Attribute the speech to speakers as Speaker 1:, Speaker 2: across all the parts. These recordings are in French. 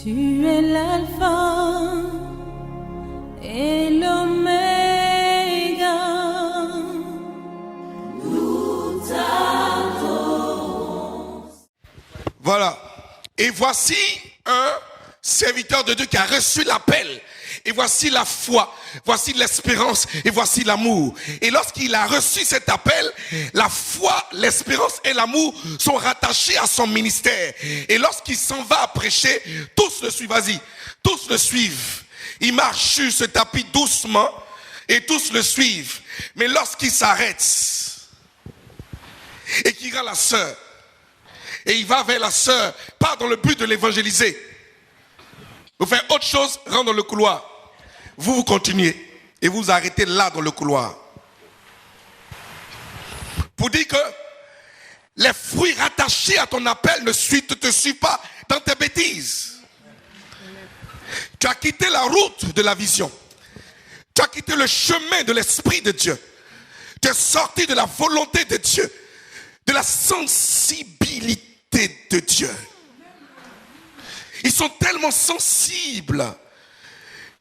Speaker 1: Tu es l'alpha et l'oméga. Nous t'adorons.
Speaker 2: Voilà. Et voici un serviteur de Dieu qui a reçu l'appel. Et voici la foi, voici l'espérance et voici l'amour. Et lorsqu'il a reçu cet appel, la foi, l'espérance et l'amour sont rattachés à son ministère. Et lorsqu'il s'en va prêcher, tous le suivent. Vas-y, tous le suivent. Il marche sur ce tapis doucement et tous le suivent. Mais lorsqu'il s'arrête et qu'il rend la sœur, et il va vers la sœur, pas dans le but de l'évangéliser. Vous faites autre chose, rentre dans le couloir. Vous continuez et vous vous arrêtez là dans le couloir. Pour dire que les fruits rattachés à ton appel ne te suivent pas dans tes bêtises. Tu as quitté la route de la vision. Tu as quitté le chemin de l'Esprit de Dieu. Tu es sorti de la volonté de Dieu, de la sensibilité de Dieu. Ils sont tellement sensibles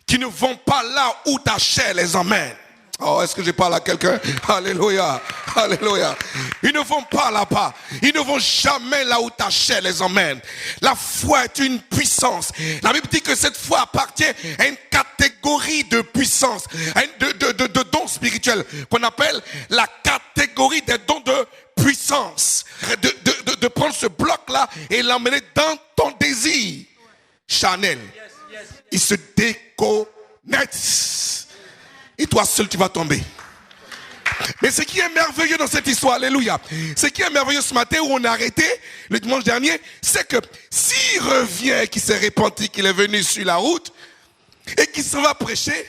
Speaker 2: qu'ils ne vont pas là où ta chair les emmène. Oh, est-ce que je parle à quelqu'un? Alléluia, alléluia. Ils ne vont pas là-bas. Ils ne vont jamais là où ta chair les emmène. La foi est une puissance. La Bible dit que cette foi appartient à une catégorie de puissance, à de dons spirituels, qu'on appelle la catégorie des dons de puissance. De prendre ce bloc-là et l'emmener dans ton désir. Chanel, il se déconnecte. Et toi seul, tu vas tomber. Mais ce qui est merveilleux dans cette histoire, alléluia, ce qui est merveilleux ce matin où on a arrêté le dimanche dernier, c'est que s'il revient, qu'il s'est repenti, qu'il est venu sur la route et qu'il s'en va prêcher,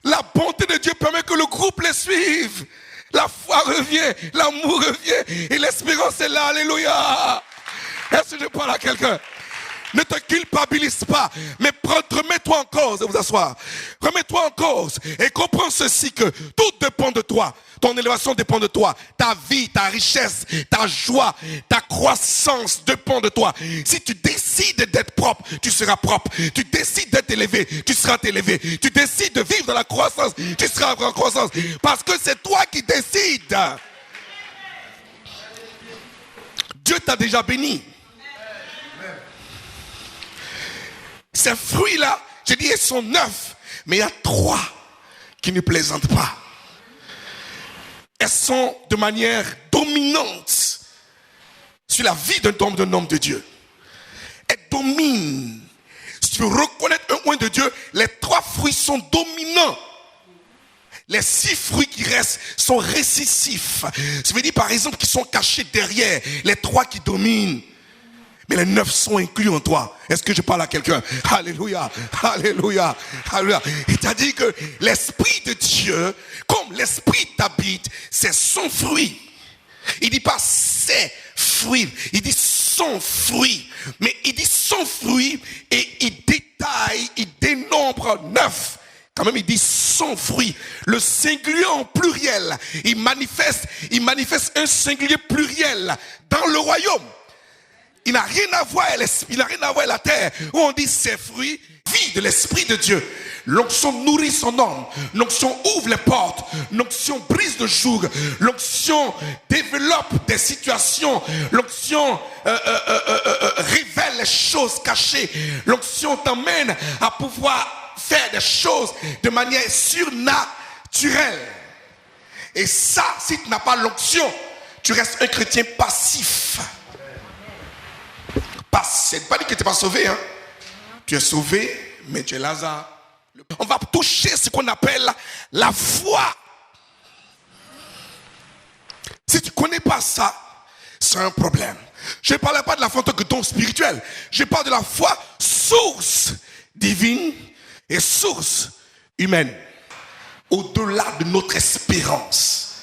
Speaker 2: la bonté de Dieu permet que le groupe les suive. La foi revient, l'amour revient et l'espérance est là, alléluia. Est-ce que je parle à quelqu'un? Ne te culpabilise pas, mais remets-toi en cause, vous asseoir. Remets-toi en cause et comprends ceci, que tout dépend de toi. Ton élévation dépend de toi. Ta vie, ta richesse, ta joie, ta croissance dépend de toi. Si tu décides d'être propre, tu seras propre. Tu décides d'être élevé, tu seras élevé. Tu décides de vivre dans la croissance, tu seras en croissance. Parce que c'est toi qui décides. Dieu t'a déjà béni. Ces fruits-là, j'ai dit, ils sont 9. Mais il y a 3 qui ne plaisantent pas. Elles sont de manière dominante sur la vie d'un homme de Dieu. Elles dominent. Si tu veux reconnaître un oint de Dieu, les 3 fruits sont dominants. Les 6 fruits qui restent sont récessifs. Ça veut dire par exemple qu'ils sont cachés derrière les 3 qui dominent. Mais les 9 sont inclus en toi. Est-ce que je parle à quelqu'un? Alléluia, alléluia, alléluia. Il t'a dit que l'Esprit de Dieu, comme l'Esprit t'habite, c'est son fruit. Il dit pas ses fruits, il dit son fruit. Mais il dit son fruit et il détaille, il dénombre 9. Quand même, il dit son fruit. Le singulier en pluriel, il manifeste un singulier pluriel dans le royaume. Il n'a rien à voir avec la terre où on dit ses fruits, vie de l'Esprit de Dieu. L'onction nourrit son homme, l'onction ouvre les portes, l'onction brise le joug, l'onction développe des situations, l'onction révèle les choses cachées, l'onction t'emmène à pouvoir faire des choses de manière surnaturelle. Et ça, si tu n'as pas l'onction, tu restes un chrétien passif. C'est pas dit que tu n'es pas sauvé, hein. Tu es sauvé, mais tu es Lazare. On va toucher ce qu'on appelle la foi. Si tu ne connais pas ça, c'est un problème. Je ne parle pas de la foi en tant que don spirituel. Je parle de la foi source divine et source humaine. Au-delà de notre espérance.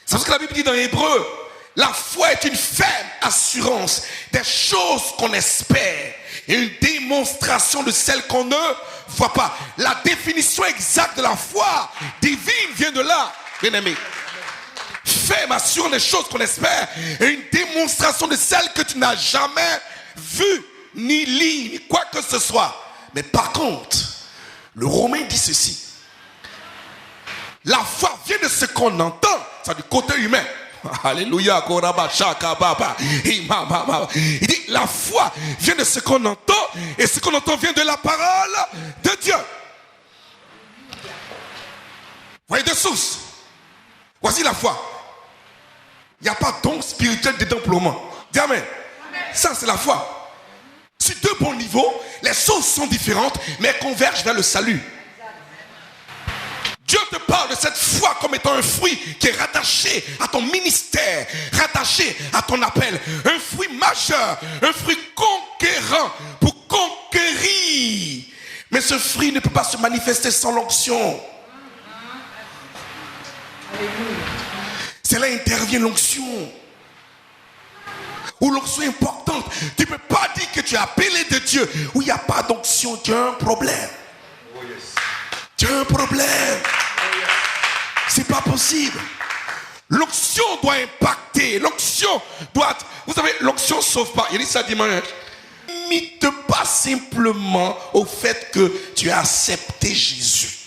Speaker 2: C'est ce que la Bible dit dans Hébreux. La foi est une ferme assurance des choses qu'on espère et une démonstration de celles qu'on ne voit pas. La définition exacte de la foi divine vient de là, bien aimé. Ferme assurance des choses qu'on espère et une démonstration de celles que tu n'as jamais vues. ni lis, ni quoi que ce soit. Mais par contre, le Romain dit ceci. La foi vient de ce qu'on entend, c'est du côté humain. Alléluia. Il dit la foi vient de ce qu'on entend et ce qu'on entend vient de la parole de Dieu. Voyez deux sources. Voici la foi. Il n'y a pas don spirituel dedans pour le moment. Dis amen. Ça c'est la foi. Sur deux bons niveaux, les sources sont différentes mais elles convergent vers le salut. Dieu te parle de cette foi comme étant un fruit qui est rattaché à ton ministère, rattaché à ton appel. Un fruit majeur, un fruit conquérant pour conquérir. Mais ce fruit ne peut pas se manifester sans l'onction. C'est là intervient l'onction. Où l'onction est importante. Tu ne peux pas dire que tu es appelé de Dieu. Où il n'y a pas d'onction, tu as un problème. Tu as un problème. C'est pas possible. L'onction doit impacter. L'onction doit... Vous savez, l'onction ne sauve pas. Il dit ça dimanche. Ne limite pas simplement au fait que tu as accepté Jésus.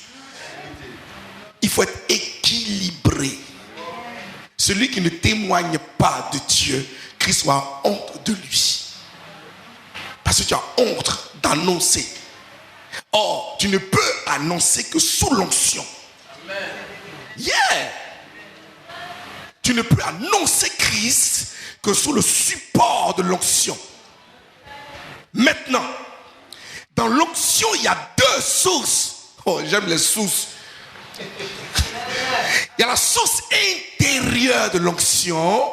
Speaker 2: Il faut être équilibré. Celui qui ne témoigne pas de Dieu, Christ a honte de lui. Parce que tu as honte d'annoncer. Or, tu ne peux annoncer que sous l'onction. Yeah! Tu ne peux annoncer Christ que sous le support de l'onction. Maintenant, dans l'onction, il y a deux sources. Oh, j'aime les sources. Il y a la source intérieure de l'onction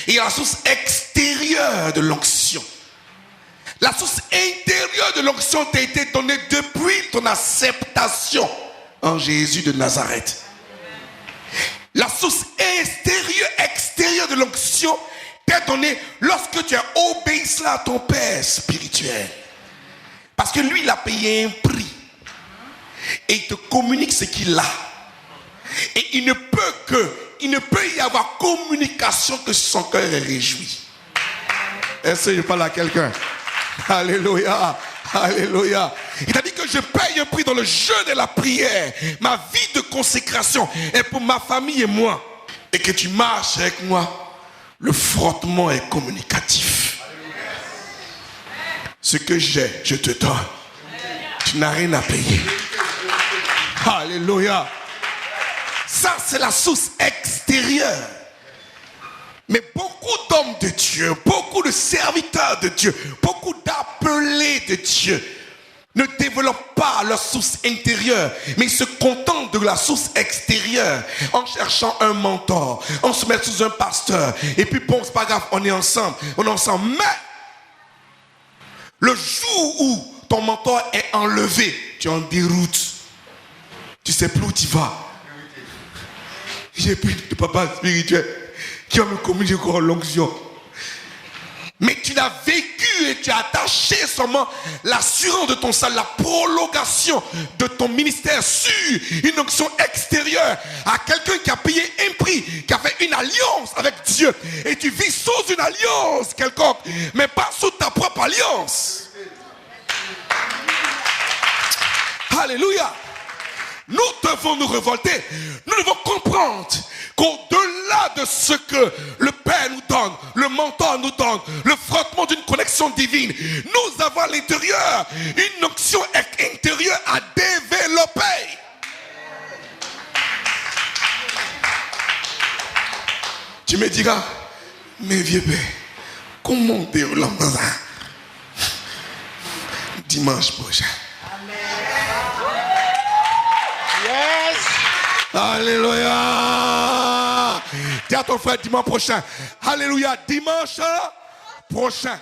Speaker 2: et il y a la source extérieure de l'onction. La source intérieure de l'onction t'a été donnée depuis ton acceptation en Jésus de Nazareth. La source extérieure de l'onction t'est donnée lorsque tu as obéi à ton Père spirituel. Parce que lui, il a payé un prix. Et il te communique ce qu'il a. Et il ne peut y avoir communication que si son cœur est réjoui. Est-ce que je parle à quelqu'un? Alléluia, alléluia. Il a dit que je paye un prix dans le jeûne et la prière. Ma vie de consécration est pour ma famille et moi. Et que tu marches avec moi, le frottement est communicatif. Ce que j'ai, je te donne. Tu n'as rien à payer. Alléluia. Ça, c'est la source extérieure. Mais beaucoup d'hommes de Dieu, beaucoup de serviteurs de Dieu, beaucoup d'appelés de Dieu ne développent pas leur source intérieure, mais ils se contentent de la source extérieure en cherchant un mentor, en se mettant sous un pasteur. Et puis bon, c'est pas grave, on est ensemble. Mais le jour où ton mentor est enlevé, tu es en déroute. Tu sais plus où tu vas. J'ai plus de papa spirituel qui va me communiquer encore l'onction. Mais tu l'as vécu et tu as attaché seulement l'assurance de ton salut, la prolongation de ton ministère sur une onction extérieure à quelqu'un qui a payé un prix, qui a fait une alliance avec Dieu. Et tu vis sous une alliance quelconque, mais pas sous ta propre alliance. Alléluia. Nous devons nous révolter. Nous devons comprendre qu'au-delà de ce que le Père nous donne, le mentor nous donne, le frottement d'une connexion divine, nous avons à l'intérieur une onction intérieure à développer. Tu me diras, mais vieux père, comment on développe ça? Dimanche prochain. Alléluia. Dis à ton frère dimanche prochain. Alléluia. Dimanche prochain.